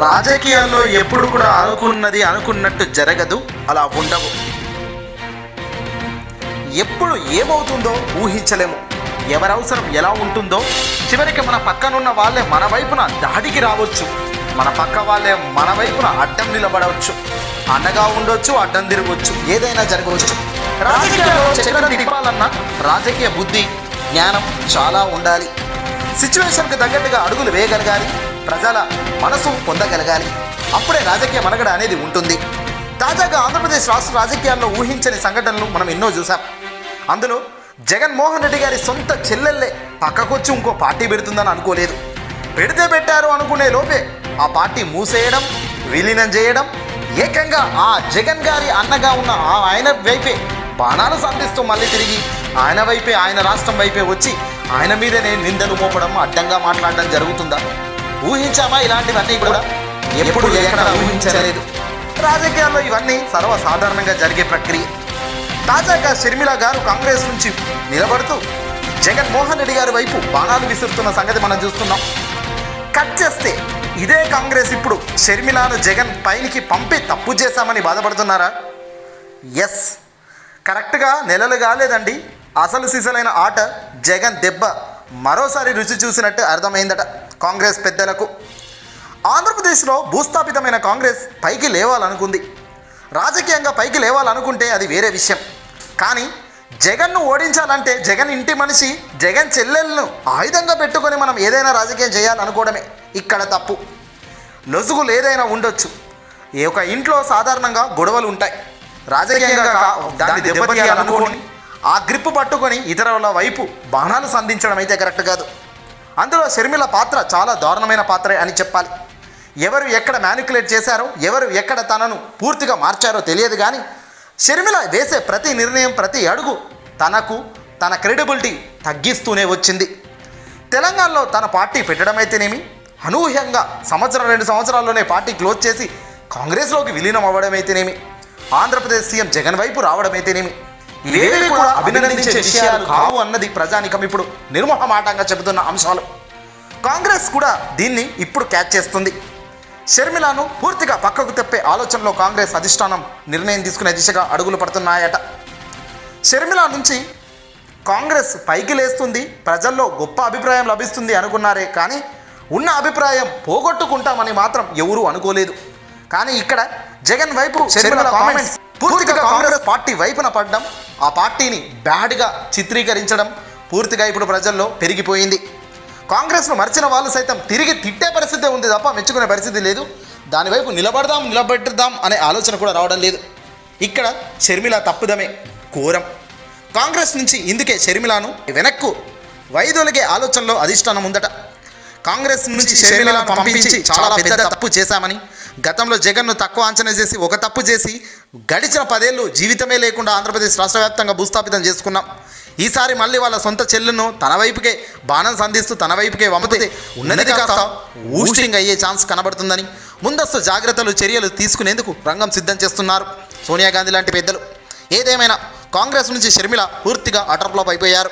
రాజకీయాల్లో ఎప్పుడు కూడా అనుకున్నది అనుకున్నట్టు జరగదు, అలా ఉండవు. ఎప్పుడు ఏమవుతుందో ఊహించలేము. ఎవరవసరం ఎలా ఉంటుందో చివరికి మన పక్కనున్న వాళ్ళే మన వైపున దాడికి రావచ్చు, మన పక్క వాళ్ళే మన వైపున అడ్డం నిలబడవచ్చు, అండగా ఉండొచ్చు, అడ్డం తిరగవచ్చు, ఏదైనా జరగవచ్చు. రాజకీయాల్లో చక్రం తిప్పాలన్నా రాజకీయ బుద్ధి జ్ఞానం చాలా ఉండాలి. సిచ్యువేషన్కి తగ్గట్టుగా అడుగులు వేయగలగాలి, ప్రజల మనసు పొందగలగాలి. అప్పుడే రాజకీయ మనుగడ అనేది ఉంటుంది. తాజాగా ఆంధ్రప్రదేశ్ రాష్ట్ర రాజకీయాల్లో ఊహించని సంఘటనలు మనం ఎన్నో చూసాం. అందులో జగన్మోహన్ రెడ్డి గారి సొంత చెల్లెళ్ళే పక్కకొచ్చి ఇంకో పార్టీ పెడుతుందని అనుకోలేదు. పెడితే పెట్టారు అనుకునే లోపే ఆ పార్టీ మూసేయడం, విలీనం చేయడం, ఏకంగా ఆ జగన్ గారి అన్నగా ఉన్న ఆయన వైపే బాణాలు సంధిస్తూ మళ్ళీ తిరిగి ఆయన వైపే, ఆయన రాష్ట్రం వైపే వచ్చి ఆయన మీదనే నిందలు మోపడం, అడ్డంగా మాట్లాడడం జరుగుతుందా? ఊహించామా? ఇలాంటివన్నీ కూడా ఎప్పుడు ఎక్కడ ఊహించలేదు. రాజకీయాల్లో ఇవన్నీ సర్వసాధారణంగా జరిగే ప్రక్రియ. తాజాగా షర్మిల గారు కాంగ్రెస్ నుంచి నిలబడుతూ జగన్మోహన్ రెడ్డి గారి వైపు బాణాలు విసురుతున్న సంగతి మనం చూస్తున్నాం. కట్ చేస్తే ఇదే కాంగ్రెస్ ఇప్పుడు షర్మిలను జగన్ పైనికి పంపి తప్పు చేశామని బాధపడుతున్నారా? ఎస్, కరెక్ట్గా నెలలు కాలేదండి, అసలు సిసలైన ఆట జగన్ దెబ్బ మరోసారి రుచి చూసినట్టు అర్థమైందట కాంగ్రెస్ పెద్దలకు. ఆంధ్రప్రదేశ్లో భూస్థాపితమైన కాంగ్రెస్ పైకి లేవాలనుకుంది. రాజకీయంగా పైకి లేవాలనుకుంటే అది వేరే విషయం. కానీ జగన్ను ఓడించాలంటే జగన్ ఇంటి మనిషి, జగన్ చెల్లెలను ఆయుధంగా పెట్టుకొని మనం ఏదైనా రాజకీయం చేయాలనుకోవడమే ఇక్కడ తప్పు. లొసుగులు ఏదైనా ఉండొచ్చు. ఒక ఇంట్లో సాధారణంగా గొడవలు ఉంటాయి. రాజకీయంగా దాన్ని దెబ్బతీయాలనుకోని ఆ గ్రిప్ పట్టుకొని ఇతరుల వైపు బాణాలు సంధించడం అయితే కరెక్ట్ కాదు. అందులో షర్మిల పాత్ర చాలా దారుణమైన పాత్రే అని చెప్పాలి. ఎవరు ఎక్కడ మ్యానిపులేట్ చేశారో, ఎవరు ఎక్కడ తనను పూర్తిగా మార్చారో తెలియదు. కానీ షర్మిల వేసే ప్రతి నిర్ణయం, ప్రతి అడుగు తనకు తన క్రెడిబిలిటీ తగ్గిస్తూనే వచ్చింది. తెలంగాణలో తన పార్టీ పెట్టడం అయితేనేమి, అనూహ్యంగా 1-2 సంవత్సరాల్లోనే పార్టీ క్లోజ్ చేసి కాంగ్రెస్లోకి విలీనం అవ్వడం అయితేనేమి, ఆంధ్రప్రదేశ్ సీఎం జగన్ వైపు రావడం అయితేనేమి, ఇవేవి కూడా అభినందించే విషయాలు కావు అన్నది ప్రజానికం ఇప్పుడు నిర్మోహమాటంగా చెబుతున్న అంశాలు. కాంగ్రెస్ కూడా దీన్ని ఇప్పుడు క్యాచ్ చేస్తుంది. షర్మిలను పూర్తిగా పక్కకు తెప్పే ఆలోచనలో కాంగ్రెస్ అధిష్టానం నిర్ణయం తీసుకునే దిశగా అడుగులు పడుతున్నాయట. షర్మిల నుంచి కాంగ్రెస్ పైకి లేస్తుంది, ప్రజల్లో గొప్ప అభిప్రాయం లభిస్తుంది అనుకున్నారే కానీ ఉన్న అభిప్రాయం పోగొట్టుకుంటామని మాత్రం ఎవరూ అనుకోలేదు. కానీ ఇక్కడ జగన్ వైపు షర్మిల కామెంట్స్ పూర్తిగా కాంగ్రెస్ పార్టీ వైపున పడడం, ఆ పార్టీని బ్యాడ్గా చిత్రీకరించడం పూర్తిగా ఇప్పుడు ప్రజల్లో పెరిగిపోయింది. కాంగ్రెస్ను మర్చిన వాళ్ళు సైతం తిరిగి తిట్టే పరిస్థితి ఉంది తప్ప మెచ్చుకునే పరిస్థితి లేదు. దానివైపు నిలబెడదాం అనే ఆలోచన కూడా రావడం లేదు. ఇక్కడ షర్మిల తప్పుదమే ఘోరం. కాంగ్రెస్ నుంచి ఇందుకే షర్మిలను వెనక్కు వైదొలిగే ఆలోచనలో అధిష్టానం ఉందట. కాంగ్రెస్ నుంచి షర్మిలను పంపించి చాలా పెద్ద తప్పు చేశామని, గతంలో జగన్ను తక్కువ అంచనా చేసి ఒక తప్పు చేసి గడిచిన 10 ఏళ్ళు జీవితమే లేకుండా ఆంధ్రప్రదేశ్ రాష్ట్ర వ్యాప్తంగా భూస్థాపితం చేసుకున్నాం. ఈసారి మళ్ళీ వాళ్ళ సొంత చెల్లును తన వైపుకే బాణం సంధిస్తూ తన వైపుకే వంపితే ఉన్నది కాస్త ఊస్టింగ్ అయ్యే ఛాన్స్ కనబడుతుందని ముందస్తు జాగ్రత్తలు, చర్యలు తీసుకునేందుకు రంగం సిద్ధం చేస్తున్నారు సోనియా గాంధీ లాంటి పెద్దలు. ఏదేమైనా కాంగ్రెస్ నుంచి షర్మిల పూర్తిగా అటర్ ఫ్లాప్ అయిపోయారు.